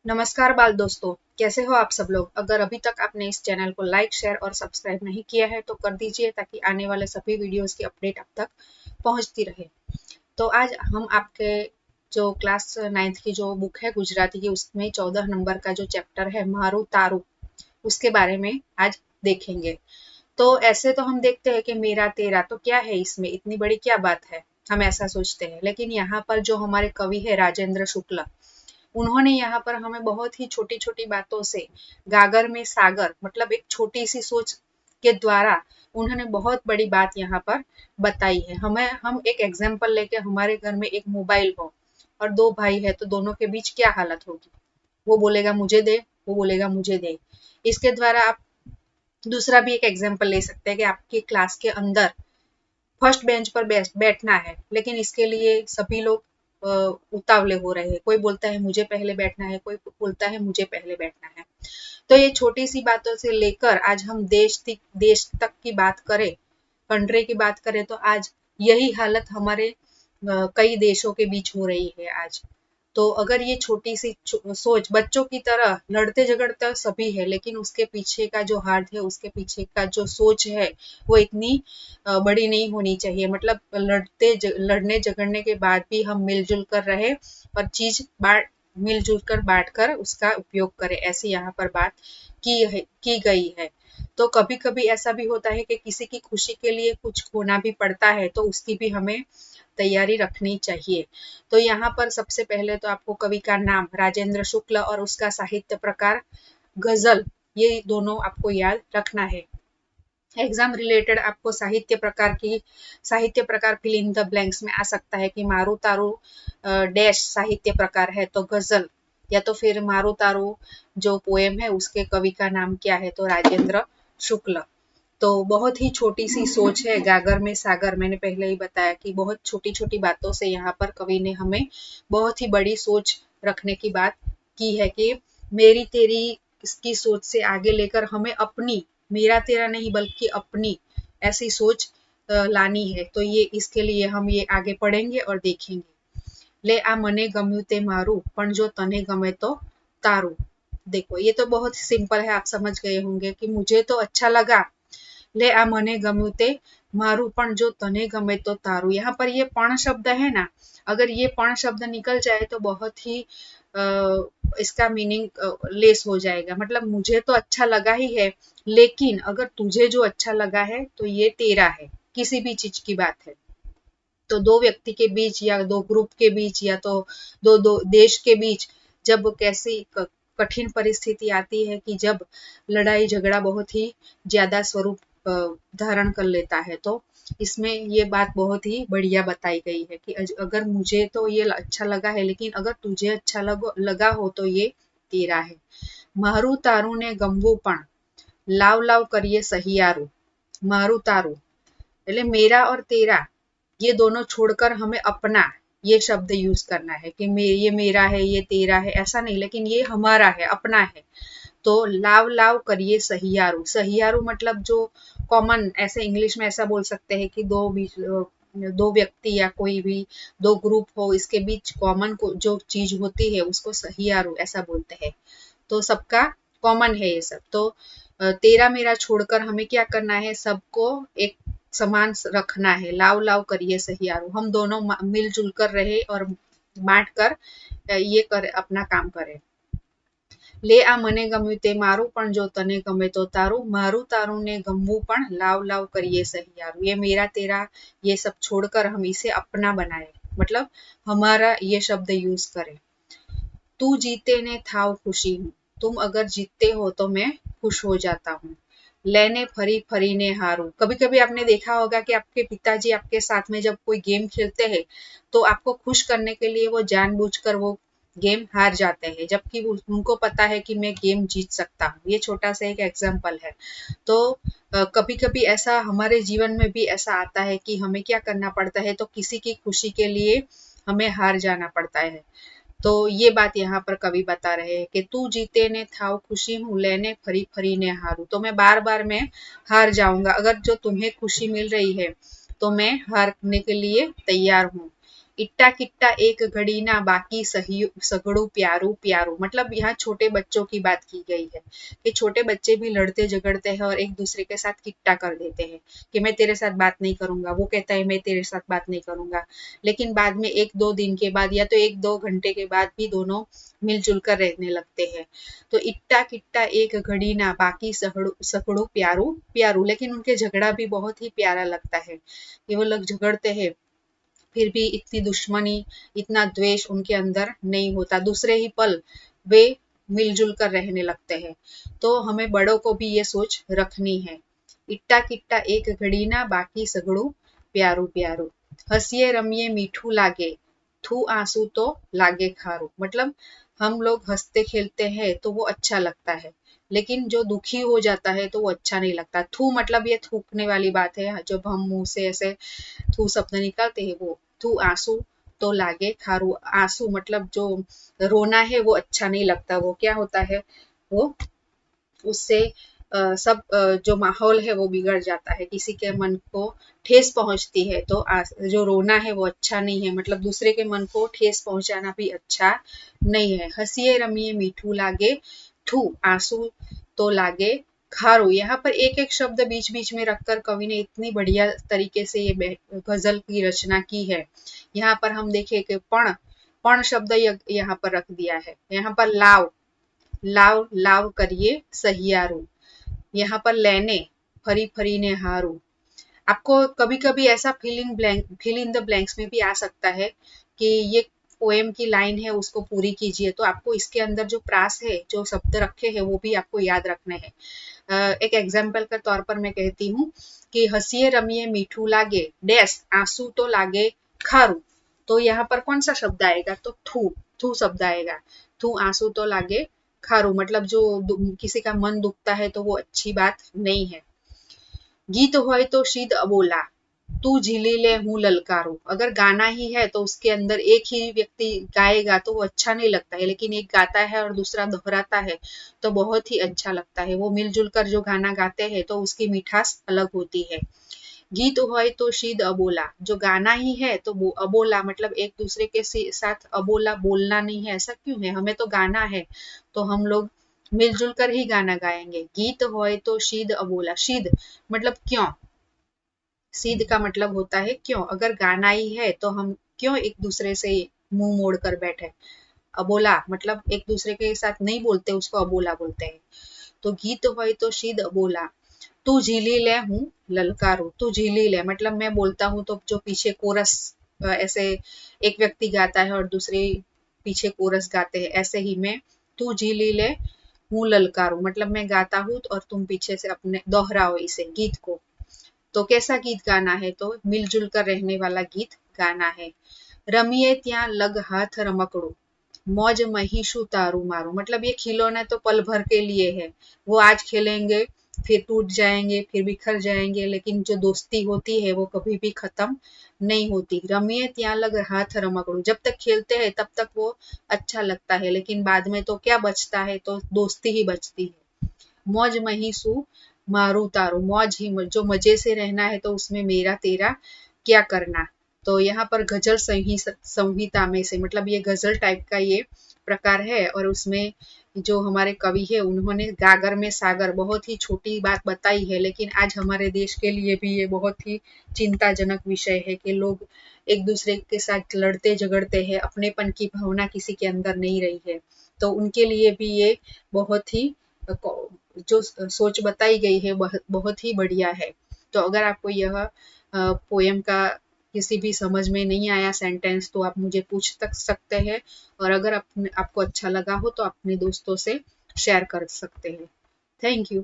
नमस्कार बाल दोस्तों, कैसे हो आप सब लोग। अगर अभी तक आपने इस चैनल को लाइक शेयर और सब्सक्राइब नहीं किया है तो कर दीजिए ताकि आने वाले सभी वीडियोस की अपडेट आप तक पहुंचती रहे। तो आज हम आपके जो क्लास 9th की जो बुक है गुजराती की, उसमें 14 नंबर का जो चैप्टर है मारू तारू, उसके बारे में आज देखेंगे। तो ऐसे तो हम देखते हैं कि मेरा तेरा, तो क्या है इसमें, इतनी बड़ी क्या बात है, हम ऐसा सोचते हैं। लेकिन यहाँ पर जो हमारे कवि है राजेंद्र शुक्ल, उन्होंने यहाँ पर हमें बहुत ही छोटी छोटी बातों से गागर में सागर, मतलब एक छोटी सी सोच के द्वारा उन्होंने बहुत बड़ी बात यहाँ पर बताई है। हम एक एग्जाम्पल लेके, हमारे घर में एक मोबाइल हो और दो भाई है तो दोनों के बीच क्या हालत होगी। वो बोलेगा मुझे दे, वो बोलेगा मुझे दे। इसके द्वारा आप दूसरा भी एक एग्जाम्पल ले सकते हैं कि आपकी क्लास के अंदर फर्स्ट बेंच पर बैठना है, लेकिन इसके लिए सभी लोग उतावले हो रहे हैं। कोई बोलता है मुझे पहले बैठना है, कोई बोलता है मुझे पहले बैठना है। तो ये छोटी सी बातों से लेकर आज हम देश तक की बात करें, कंट्री की बात करें, तो आज यही हालत हमारे कई देशों के बीच हो रही है आज। तो अगर ये छोटी सी सोच बच्चों की तरह लड़ते झगड़ते सभी है, लेकिन उसके पीछे का जो हार्ट है, उसके पीछे का जो सोच है, वो इतनी बड़ी नहीं होनी चाहिए। मतलब लड़ने झगड़ने के बाद भी हम मिलजुल कर रहे और चीज बांट मिलजुल कर बांट कर उसका उपयोग करें, ऐसी यहाँ पर बात की गई है। तो कभी कभी ऐसा भी होता है कि किसी की खुशी के लिए कुछ खोना भी पड़ता है, तो उसकी भी हमें तैयारी रखनी चाहिए। तो यहाँ पर सबसे पहले तो आपको कवि का नाम राजेंद्र शुक्ल और उसका साहित्य प्रकार गजल, ये दोनों आपको याद रखना है। एग्जाम रिलेटेड आपको साहित्य प्रकार फिल इन द ब्लैंक्स में आ सकता है कि मारू तारू डैश साहित्य प्रकार है तो गजल, या तो फिर मारू तारू जो पोएम है उसके कवि का नाम क्या है, तो राजेंद्र शुक्ल। तो बहुत ही छोटी सी सोच है गागर में सागर, मैंने पहले ही बताया कि बहुत छोटी छोटी बातों से यहाँ पर कवि ने हमें बहुत ही बड़ी सोच रखने की बात की है कि मेरी तेरी इसकी सोच से आगे लेकर हमें अपनी, मेरा तेरा नहीं बल्कि अपनी ऐसी सोच लानी है। तो ये इसके लिए हम ये आगे पढ़ेंगे और देखेंगे। ले आ मने गम्यू ते मारू पण जो तने गमे तो तारू। देखो ये तो बहुत सिंपल है, आप समझ गए होंगे कि मुझे तो अच्छा लगा, ले आ मने गम्યું તે મારું પણ જો तने गमे तो तारू। यहाँ पर ये पण शब्द है ना, अगर ये पण शब्द निकल जाए तो बहुत ही इसका मीनिंग लेस हो जाएगा। मतलब मुझे तो अच्छा लगा ही है, लेकिन अगर तुझे जो अच्छा लगा है तो ये तेरा है, किसी भी चीज की बात है। तो दो व्यक्ति के बीच या दो ग्रुप के बीच या तो दो देश के बीच जब कैसी कठिन परिस्थिति आती है कि जब लड़ाई झगड़ा बहुत ही ज्यादा स्वरूप धारण कर लेता है, तो इसमें ये बात बहुत ही बढ़िया बताई गई है कि अगर मुझे तो ये अच्छा लगा है, लेकिन अगर तुझे अच्छा लगा हो तो ये तेरा है। मारू तारू ने गमવું पण लाव लाव करिए सहियारू। मारू तारू એટલે मेरा और तेरा, ये दोनों छोड़कर हमें अपना ये शब्द यूज करना है कि ये मेरा है, ये तेरा है, ऐसा नहीं, लेकिन ये हमारा है, अपना है। तो लाव लाव करिए सहियारू। सहियारू मतलब जो कॉमन, ऐसे इंग्लिश में ऐसा बोल सकते हैं कि दो व्यक्ति या कोई भी दो ग्रुप हो, इसके बीच कॉमन जो चीज होती है उसको सहियारू ऐसा बोलते हैं। तो सबका कॉमन है ये सब। तो तेरा मेरा छोड़कर हमें क्या करना है, सबको एक समान रखना है। लाव लाव करिए सहियारू, हम दोनों मिलजुल कर रहे और बांट कर ये कर अपना काम करें। ले आ મને ગમ્યું તે મારું પણ જો તને ગમે તો તારું, મારું તારું ને ગમવું પણ લાવ લાવ કરીએ સહિયારું। ये मेरा तेरा ये सब छोड़कर हम इसे अपना बनाए, मतलब हमारा ये शब्द यूज करें। तू जीते ने थाव खुशी हूँ, तुम अगर जीतते हो तो मैं खुश हो जाता हूँ। लेने फरी फरी ने हारू, कभी कभी आपने देखा होगा कि आपके पिताजी आपके साथ में जब कोई गेम खेलते हैं तो आपको खुश करने के लिए वो जानबूझकर वो गेम हार जाते हैं, जबकि उनको पता है कि मैं गेम जीत सकता हूँ। ये छोटा सा एक एग्जाम्पल है। तो कभी कभी ऐसा हमारे जीवन में भी ऐसा आता है कि हमें क्या करना पड़ता है, तो किसी की खुशी के लिए हमें हार जाना पड़ता है। तो ये बात यहाँ पर कवि बता रहे हैं कि तू जीते ने थाव खुशी हूँ, लेने फरी फरी ने हारू। तो मैं बार बार मैं हार जाऊंगा, अगर जो तुम्हें खुशी मिल रही है तो मैं हारने के लिए तैयार हूँ। इट्टा किट्टा एक घड़ी ना बाकी सही सगड़ू प्यारू प्यारू, मतलब यहाँ छोटे बच्चों की बात की गई है कि छोटे बच्चे भी लड़ते झगड़ते हैं और एक दूसरे के साथ किट्टा कर देते हैं कि मैं तेरे साथ बात नहीं करूंगा, वो कहता है मैं तेरे साथ बात नहीं करूंगा, लेकिन बाद में 1-2 दिन के बाद या तो 1-2 घंटे के बाद भी दोनों मिलजुल कर रहने लगते हैं। तो इट्टा किट्टा एक घड़ी ना बाकी सगड़ू प्यारू प्यारू, लेकिन उनके झगड़ा भी बहुत ही प्यारा लगता है कि वो लोग झगड़ते हैं फिर भी इतनी दुश्मनी, इतना द्वेष उनके अंदर नहीं होता, दूसरे ही पल वे मिलजुल कर रहने लगते हैं। तो हमें बड़ों को भी ये सोच रखनी है। इट्टा किट्टा एक घड़ी ना बाकी सगड़ू प्यारू प्यारू, हंसिए रमिए मीठू लागे, थू आंसू तो लागे खारू, मतलब हम लोग हंसते खेलते हैं तो वो अच्छा लगता है, लेकिन जो दुखी हो जाता है तो वो अच्छा नहीं लगता। थू मतलब ये थूकने वाली बात है, जब हम मुंह से ऐसे थू शब्द निकालते हैं वो थू, आंसू तो लागे खारू, आंसू मतलब जो रोना है वो अच्छा नहीं लगता, वो क्या होता है, वो उससे सब जो माहौल है वो बिगड़ जाता है, किसी के मन को ठेस पहुंचती है, तो जो रोना है वो अच्छा नहीं है, मतलब दूसरे के मन को ठेस पहुंचाना भी अच्छा नहीं है। हंसिए रमिए मीठू लागे, थू आंसू तो लागे खारू, यहाँ पर एक एक शब्द बीच बीच में रखकर कवि ने इतनी बढ़िया तरीके से ये गजल की रचना की है। यहाँ पर हम देखें कि पण शब्द यहाँ पर रख दिया है, यहाँ पर लाव लाव लाव करिए सहियारू, यहाँ पर लेने फरी फरी ने हारू। आपको कभी कभी ऐसा फिल इन द ब्लैंक्स में भी आ सकता है कि ये पोएम की लाइन है उसको पूरी कीजिए, तो आपको इसके अंदर जो प्रास है, जो शब्द रखे हैं वो भी आपको याद रखने हैं। एक एग्जाम्पल के तौर पर मैं कहती हूँ कि हंसिए रमिए मीठू लागे डैश आंसू तो लागे खारू, तो यहाँ पर कौन सा शब्द आएगा, तो थू, थू शब्द आएगा, थू आंसू तो लागे खारू, मतलब जो किसी का मन दुखता है तो वो अच्छी बात नहीं है। गीत होय तो शीद अबोला, तू झीली ले हूँ ललकारू, अगर गाना ही है तो उसके अंदर एक ही व्यक्ति गाएगा तो वो अच्छा नहीं लगता है, लेकिन एक गाता है और दूसरा दोहराता है तो बहुत ही अच्छा लगता है। वो मिलजुल कर जो गाना गाते हैं तो उसकी मिठास अलग होती है। गीत होय तो शीद अबोला, जो गाना ही है तो वो अबोला, मतलब एक दूसरे के साथ अबोला बोलना नहीं है, ऐसा क्यों है, हमें तो गाना है तो हम लोग मिलजुल कर ही गाना गाएंगे। गीत होय तो शीद अबोला, शीद मतलब क्यों, सीध का मतलब होता है क्यों, अगर गाना ही है तो हम क्यों एक दूसरे से मुंह मोड़ कर बैठे। अबोला मतलब एक दूसरे के साथ नहीं बोलते, उसको अबोला बोलते हैं। तो गीत होय तो शीद अबोला, तू झीली ले हूँ ललकारू, तू झीली ले मतलब मैं बोलता हूँ तो जो पीछे कोरस ऐसे एक व्यक्ति गाता है और दूसरे पीछे कोरस गाते हैं, ऐसे ही मैं तू झीली ले हूँ ललकारू, मतलब मैं गाता हूँ और तुम पीछे से अपने दोहराओ इसे गीत को। तो कैसा गीत गाना है, तो मिलजुल कर रहने वाला गीत गाना है। रमिए त्या लग हाथ रमकड़ू, मौज महिषु तारू मारू, मतलब ये खिलौने तो पल भर के लिए है, वो आज खेलेंगे फिर टूट जाएंगे फिर बिखर जाएंगे, लेकिन जो दोस्ती होती है वो कभी भी खत्म नहीं होती। रमिए त्या लग हाथ रमकड़ू, जब तक खेलते हैं तब तक वो अच्छा लगता है, लेकिन बाद में तो क्या बचता है, तो दोस्ती ही बचती है। मौज महिसू मारू तारू, मौज ही जो मजे से रहना है तो उसमें मेरा तेरा क्या करना। तो यहाँ पर गजल संहिता में से, मतलब ये गजल टाइप का ये प्रकार है और उसमें जो हमारे कवि है उन्होंने गागर में सागर बहुत ही छोटी बात बताई है, लेकिन आज हमारे देश के लिए भी ये बहुत ही चिंताजनक विषय है कि लोग एक दूसरे के साथ लड़ते झगड़ते हैं, अपनेपन की भावना किसी के अंदर नहीं रही है, तो उनके लिए भी ये बहुत ही जो सोच बताई गई है बहुत ही बढ़िया है। तो अगर आपको यह पोयम का किसी भी समझ में नहीं आया सेंटेंस तो आप मुझे पूछ तक सकते हैं, और अगर आपको अच्छा लगा हो तो अपने दोस्तों से शेयर कर सकते हैं। Thank you.